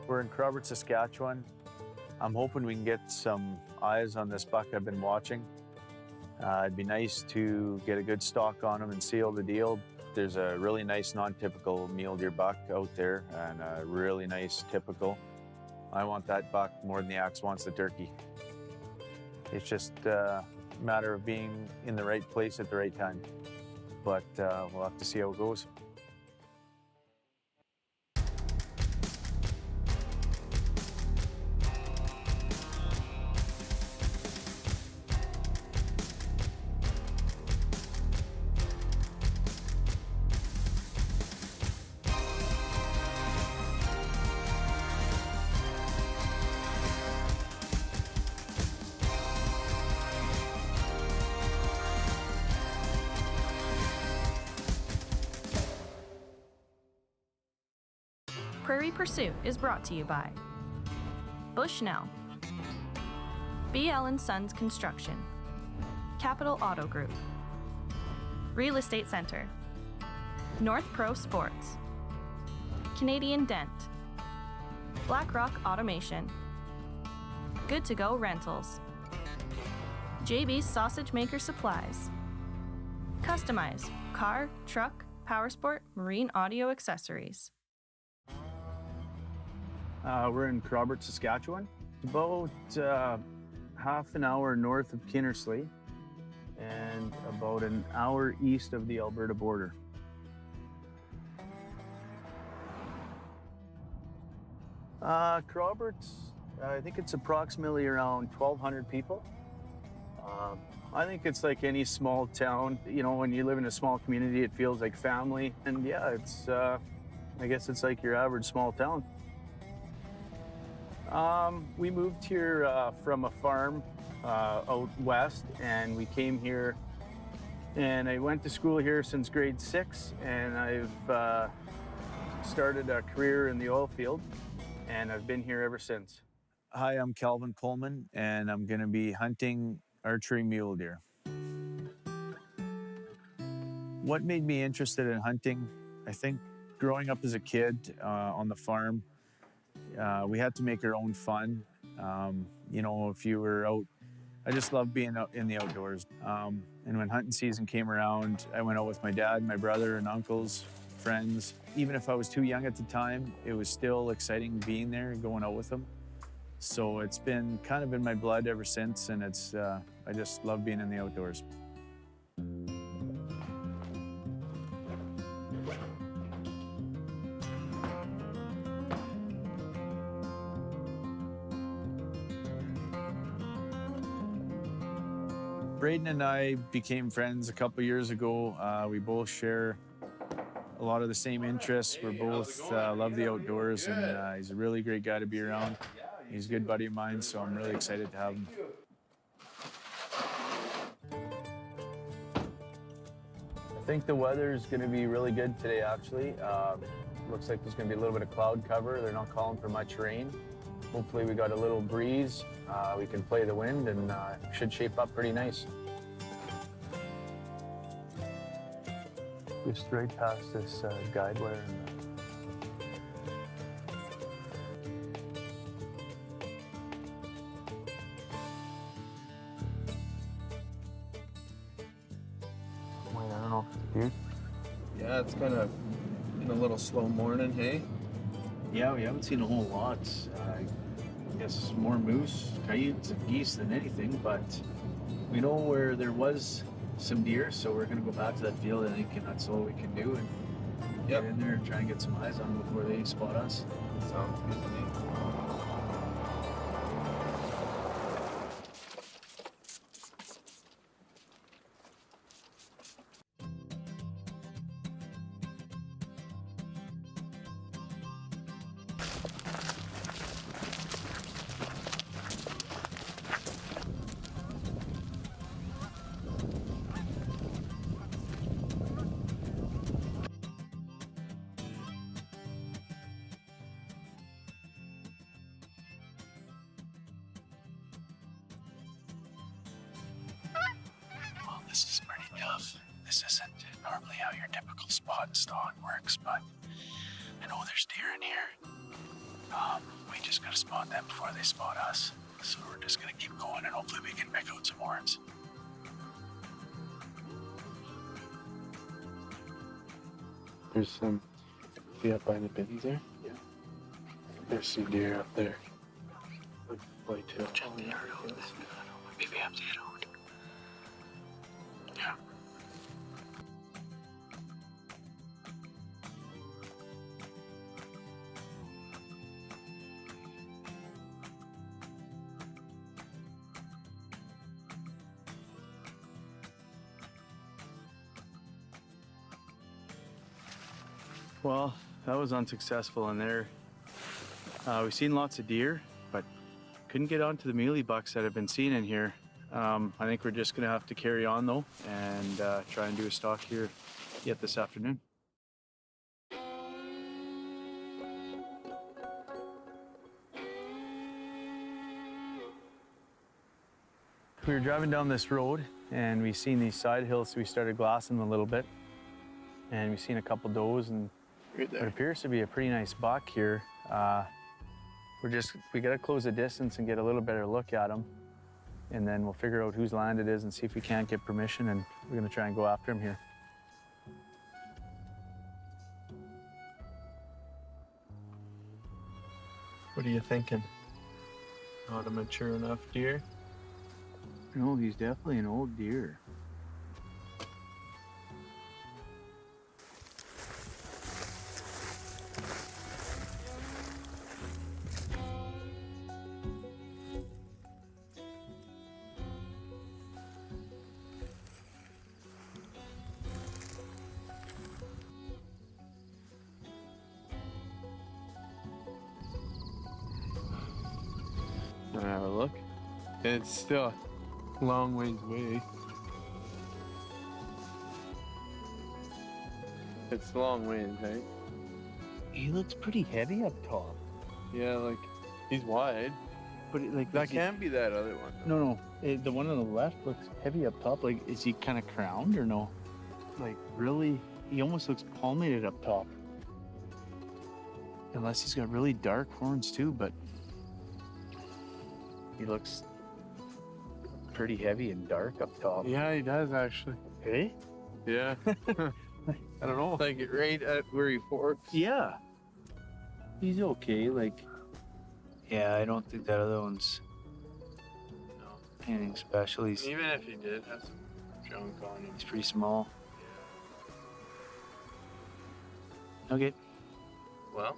We're in Kerrobert, Saskatchewan. I'm hoping we can get some eyes on this buck I've been watching. It'd be nice to get a good stalk on him and seal the deal. There's a really nice non-typical mule deer buck out there and a really nice typical. I want that buck more than the axe wants the turkey. It's just a matter of being in the right place at the right time. But we'll have to see how it goes. Prairie Pursuit is brought to you by Bushnell, BL & Sons Construction, Capital Auto Group, Real Estate Center, North Pro Sports, Canadian Dent, BlackRock Automation, Good To Go Rentals, JB's Sausage Maker Supplies, Customize car, truck, powersport, marine audio accessories. We're in Kerrobert, Saskatchewan. It's about half an hour north of Kinnersley and about an hour east of the Alberta border. Kerrobert, I think it's approximately around 1,200 people. I think it's like any small town. You know, when you live in a small community, it feels like family. And yeah, it's, I guess it's like your average small town. We moved here from a farm out west, and we came here, and I went to school here since grade 6, and I've started a career in the oil field, and I've been here ever since. Hi, I'm Calvin Coleman, and I'm going to be hunting archery mule deer. What made me interested in hunting? I think growing up as a kid on the farm, we had to make our own fun. You know, if you were out, I just loved being out in the outdoors. And when hunting season came around, I went out with my dad, my brother, and uncles, friends. Even if I was too young at the time, it was still exciting being there and going out with them. So it's been kind of in my blood ever since, and it's I just love being in the outdoors. Braden and I became friends a couple years ago. We both share a lot of the same interests. We're both love the outdoors, and he's a really great guy to be around. He's a good buddy of mine, so I'm really excited to have him. I think the weather is going to be really good today, actually. Looks like there's going to be a little bit of cloud cover. They're not calling for much rain. Hopefully we got a little breeze. We can play the wind, and should shape up pretty nice. Just right past this guide wire. Wait, I don't know if it's here. Yeah, it's kind of been a little slow morning, hey? Yeah, we haven't seen a whole lot. I guess more moose, coyotes, and geese than anything, but we know where there was some deer, so we're going to go back to that field, I think, and that's all we can do, and get in there and try and get some eyes on them before they spot us. Sounds good to me. This is pretty tough. This isn't normally how your typical spot and stalk works, but I know there's deer in here. We just gotta spot them before they spot us. So we're just gonna keep going and hopefully we can pick out some horns. There's some. See up by the bins there? Yeah. There's some deer up there. White tail. Check the yard out. Maybe we have to head out. Yeah. Well, that was unsuccessful in there. We've seen lots of deer, but couldn't get onto the muley bucks that have been seen in here. I think we're just gonna have to carry on though and try and do a stalk here yet this afternoon. We were driving down this road and we seen these side hills, so we started glassing them a little bit. And we've seen a couple does and Right what there. appears to be a pretty nice buck here. We gotta close the distance and get a little better look at him. And then we'll figure out whose land it is and see if we can't get permission, and we're gonna try and go after him here. What are you thinking? Not a mature enough deer? No, he's definitely an old deer. Wanna have a look? It's still a long ways away. It's a long ways, right? He looks pretty heavy up top. Yeah, like he's wide. But That can't be that other one. No. The one on the left looks heavy up top. Like, is he kind of crowned or no? Like, really, he almost looks palmated up top. Unless he's got really dark horns too, but he looks pretty heavy and dark up top. Yeah, he does actually. Hey? Yeah. I don't know. Like right at where he forks. Yeah. He's okay, like. Yeah, I don't think that other one's anything special. He's Even if he did have some junk on him. pretty small. Okay, Well,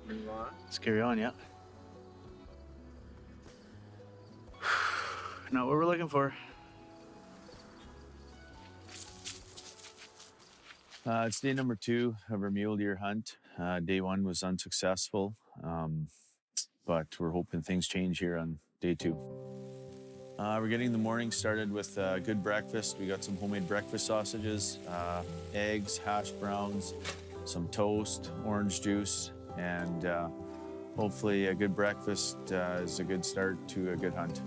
move on. let's carry on, yeah. Not what we're looking for. It's day number 2 of our mule deer hunt. Day 1 was unsuccessful, but we're hoping things change here on day 2. We're getting the morning started with a good breakfast. We got some homemade breakfast sausages, eggs, hash browns, some toast, orange juice, and hopefully a good breakfast is a good start to a good hunt.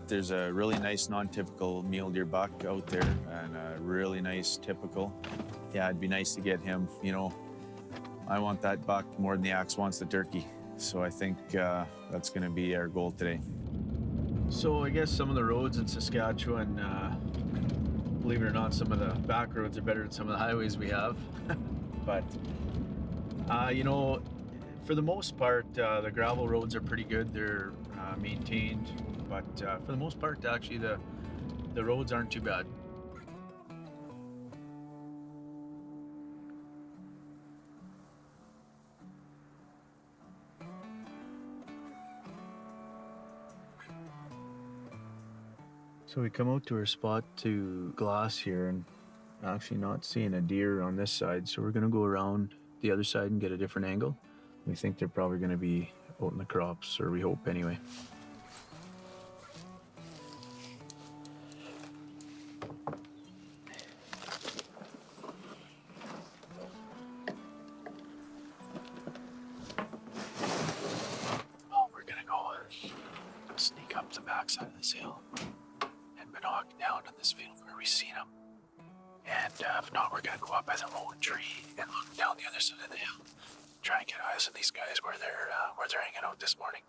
There's a really nice non-typical mule deer buck out there and a really nice typical. Yeah, it'd be nice to get him. You know, I want that buck more than the axe wants the turkey. So I think that's going to be our goal today. So I guess some of the roads in Saskatchewan, believe it or not, some of the back roads are better than some of the highways we have. But, you know, for the most part, the gravel roads are pretty good. They're maintained. But for the most part, actually, the roads aren't too bad. So we come out to our spot to glass here and actually not seeing a deer on this side. So we're gonna go around the other side and get a different angle. We think they're probably gonna be out in the crops, or we hope anyway. Oh, we're gonna go sneak up the backside of this hill and binoc down in this field where we seen them. And if not, we're gonna go up by the lone tree and look down the other side of the hill try and get eyes on these guys where they're hanging out this morning.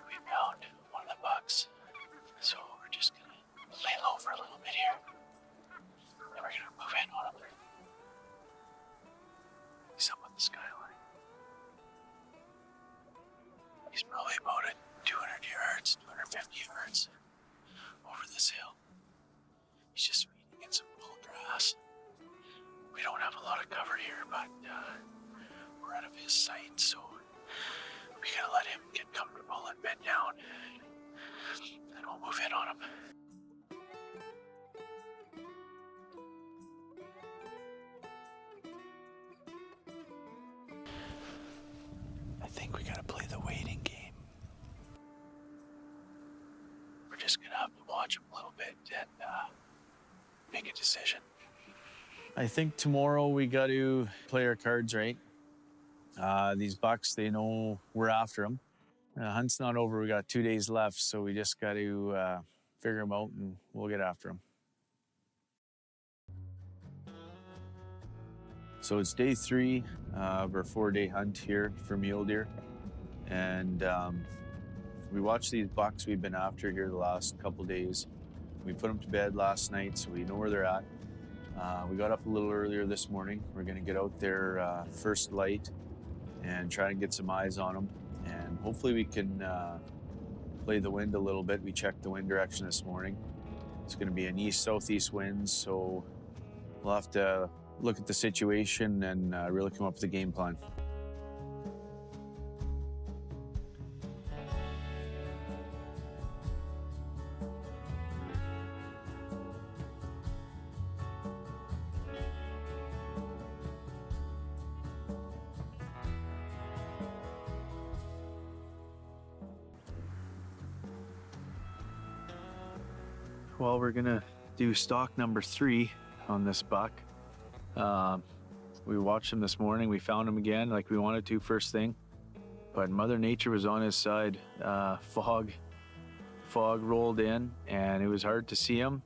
We found one of the bucks, so we're just gonna lay low for a little bit here. Then we're gonna move in on him. He's up on the skyline. He's probably about at 200 yards, 250 yards over this hill. He's just feeding in some tall grass. We don't have a lot of cover here, but we're out of his sight, so we gotta let him get comfortable and bed down, and we'll move in on him. I think we gotta play the waiting game. We're just gonna have to watch him a little bit and make a decision. I think tomorrow we got to play our cards right. These bucks, they know we're after them. The hunt's not over. We got 2 days left, so we just got to figure them out and we'll get after them. So it's day 3 of our 4-day hunt here for mule deer. And we watched these bucks we've been after here the last couple days. We put them to bed last night, so we know where they're at. We got up a little earlier this morning. We're gonna get out there first light and try and get some eyes on them. And hopefully we can play the wind a little bit. We checked the wind direction this morning. It's gonna be an east-southeast wind, so we'll have to look at the situation and really come up with a game plan. Well, we're gonna do stalk number 3 on this buck. We watched him this morning. We found him again like we wanted to first thing, but Mother Nature was on his side. Fog rolled in and it was hard to see him.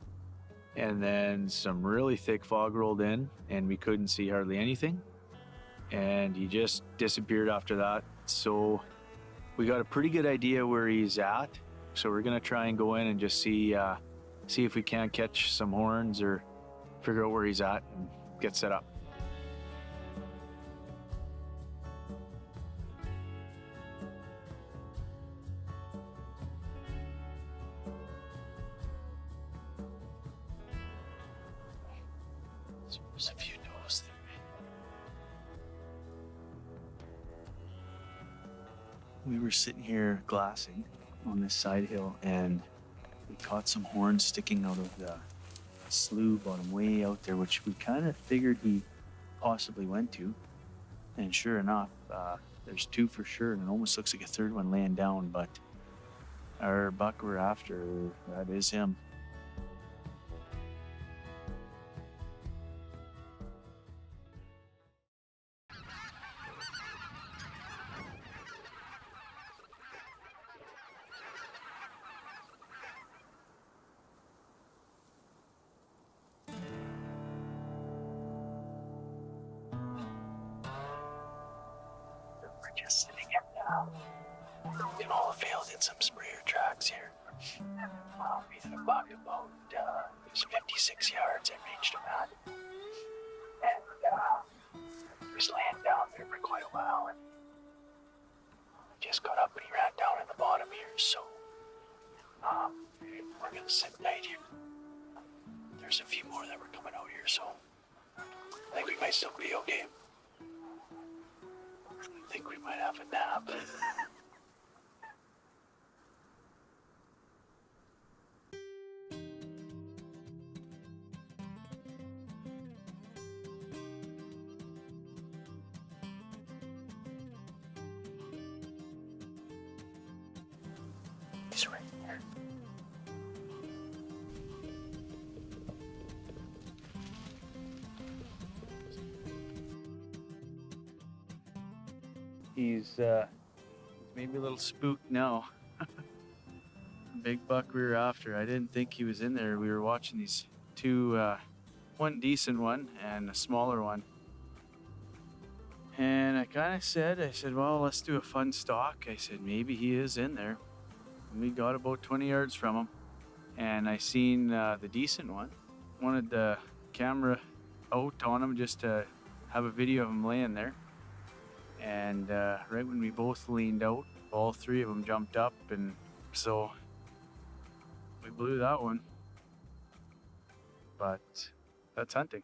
And then some really thick fog rolled in and we couldn't see hardly anything. And he just disappeared after that. So we got a pretty good idea where he's at. So we're gonna try and go in and just see if we can't catch some horns or figure out where he's at and get set up. So there's a few does there. We were sitting here glassing on this side hill and we caught some horns sticking out of the slough bottom way out there, which we kind of figured he possibly went to. And sure enough, there's 2 for sure, and it almost looks like a 3rd one laying down, but our buck we're after, that is him. Just sitting in all the field in some sprayer tracks here. We had a buck about it was 56 yards I ranged him at. And he was laying down there for quite a while and I just got up and he ran down in the bottom here, so we're gonna sit tight here. There's a few more that were coming out here, so I think we might still be okay. I think we might have a nap. He's right here. He's maybe a little spooked now. Big buck we were after. I didn't think he was in there. We were watching these two, one decent one and a smaller one. And I kind of said, well, let's do a fun stalk. I said, maybe he is in there. And we got about 20 yards from him. And I seen the decent one. Wanted the camera out on him just to have a video of him laying there. And right when we both leaned out, all three of them jumped up, and so we blew that one. But that's hunting.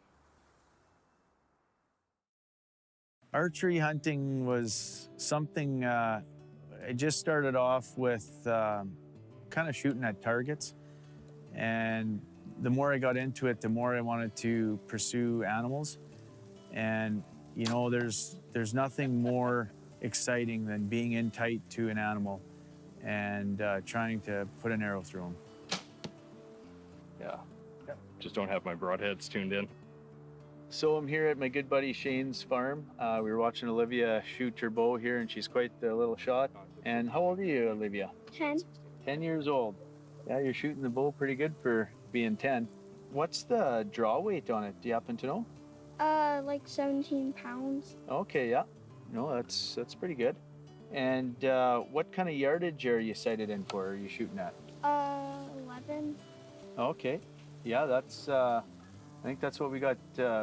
Archery hunting was something I just started off with kind of shooting at targets. And the more I got into it, the more I wanted to pursue animals. And you know, there's nothing more exciting than being in tight to an animal and trying to put an arrow through him. Yeah. Just don't have my broadheads tuned in. So I'm here at my good buddy Shane's farm. We were watching Olivia shoot her bow here, and she's quite the little shot. And how old are you, Olivia? 10. 10 years old. Yeah, you're shooting the bow pretty good for being 10. What's the draw weight on it? Do you happen to know? Like 17 pounds. Okay, yeah. No, that's pretty good. And what kind of yardage are you sighted in for? Are you shooting at? 11. Okay. Yeah, that's I think that's what we got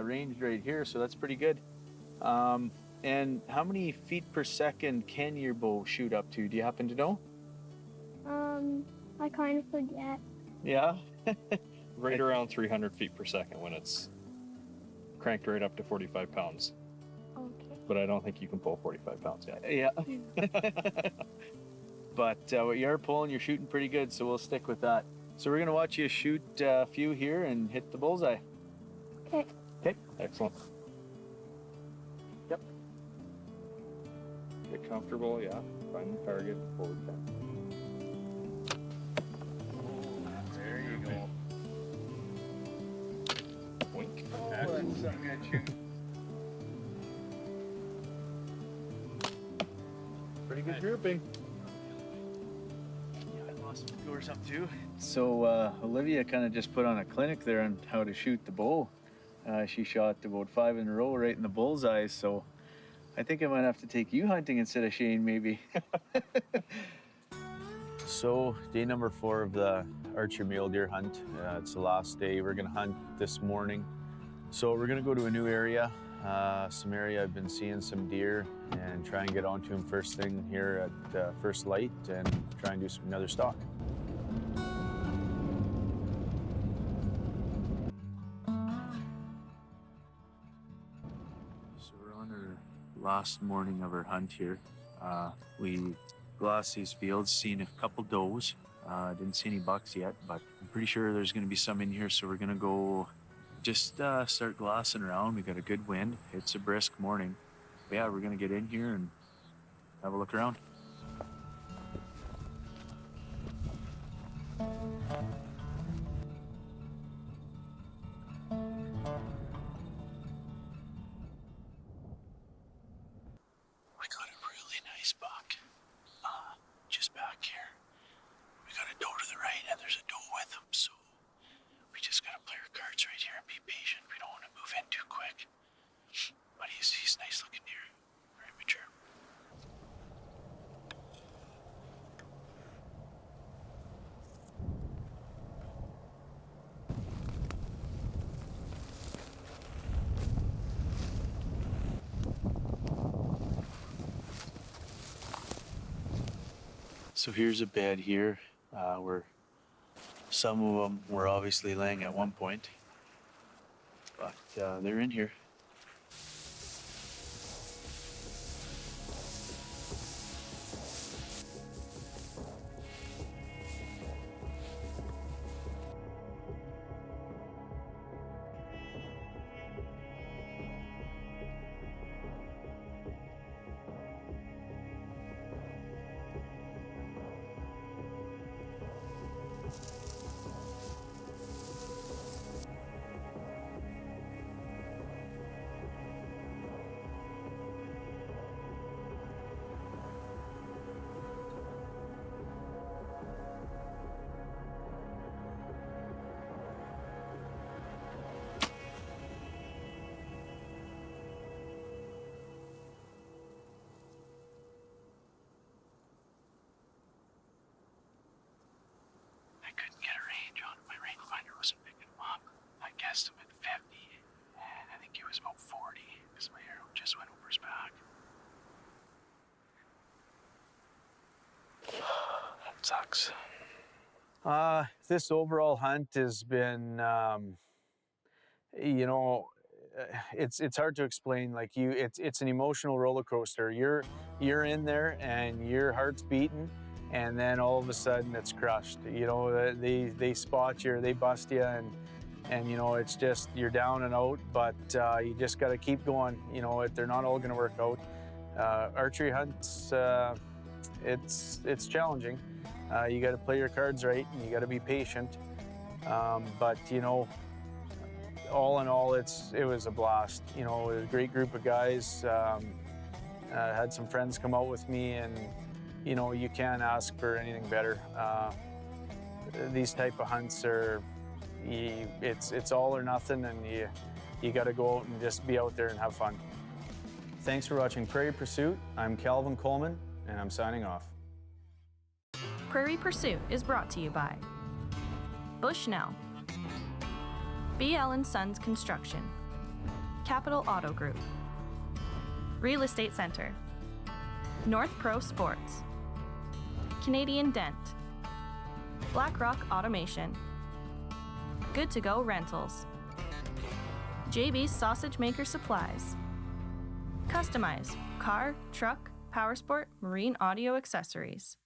ranged right here, so that's pretty good. And how many feet per second can your bow shoot up to? Do you happen to know? I kind of forget. Yeah. Right around 300 feet per second when it's cranked right up to 45 pounds. Okay. But I don't think you can pull 45 pounds yet. Yeah. But what you're pulling, you're shooting pretty good, so we'll stick with that. So we're going to watch you shoot a few here and hit the bullseye. Okay. Okay. Excellent. Yep. Get comfortable, yeah. Find the target, forward 10. There you go. Wink. That's some good shooting. Pretty good grouping. Yeah, I lost some viewers up too. So Olivia kind of just put on a clinic there on how to shoot the bow. She shot about 5 in a row right in the bullseye, so I think I might have to take you hunting instead of Shane, maybe. So day number 4 of the Archery mule deer hunt. It's the last day. We're gonna hunt this morning. So we're gonna go to a new area, some area I've been seeing some deer, and try and get onto them first thing here at first light and try and do another stalk. So we're on our last morning of our hunt here. We glassed these fields, seen a couple does. Didn't see any bucks yet, but I'm pretty sure there's going to be some in here, so we're going to go just start glassing around. We got a good wind. It's a brisk morning. But yeah, we're going to get in here and have a look around. We got a really nice buck just back here. We got a doe to the right and there's a doe with him, so we just gotta play our cards right here and be patient. We don't want to move in too quick. But he's nice looking deer, very mature. So here's a bed here where some of them were obviously laying at one point, but they're in here. stalks? This overall hunt has been, you know, it's hard to explain. Like it's an emotional roller coaster. You're in there and your heart's beating, and then all of a sudden it's crushed. You know, they spot you, or they bust you, and you know it's just you're down and out. But you just got to keep going. You know, they're not all going to work out. Archery hunts, it's challenging. You got to play your cards right, and you got to be patient. But you know, all in all, it was a blast. You know, it was a great group of guys. Had some friends come out with me, and you know, you can't ask for anything better. These type of hunts are, it's all or nothing, and you got to go out and just be out there and have fun. Thanks for watching Prairie Pursuit. I'm Calvin Coleman, and I'm signing off. Prairie Pursuit is brought to you by Bushnell, BL & Sons Construction, Capital Auto Group, Real Estate Center, North Pro Sports, Canadian Dent, BlackRock Automation, Good to Go Rentals, JB's Sausage Maker Supplies, Customize car, truck, powersport, marine audio accessories.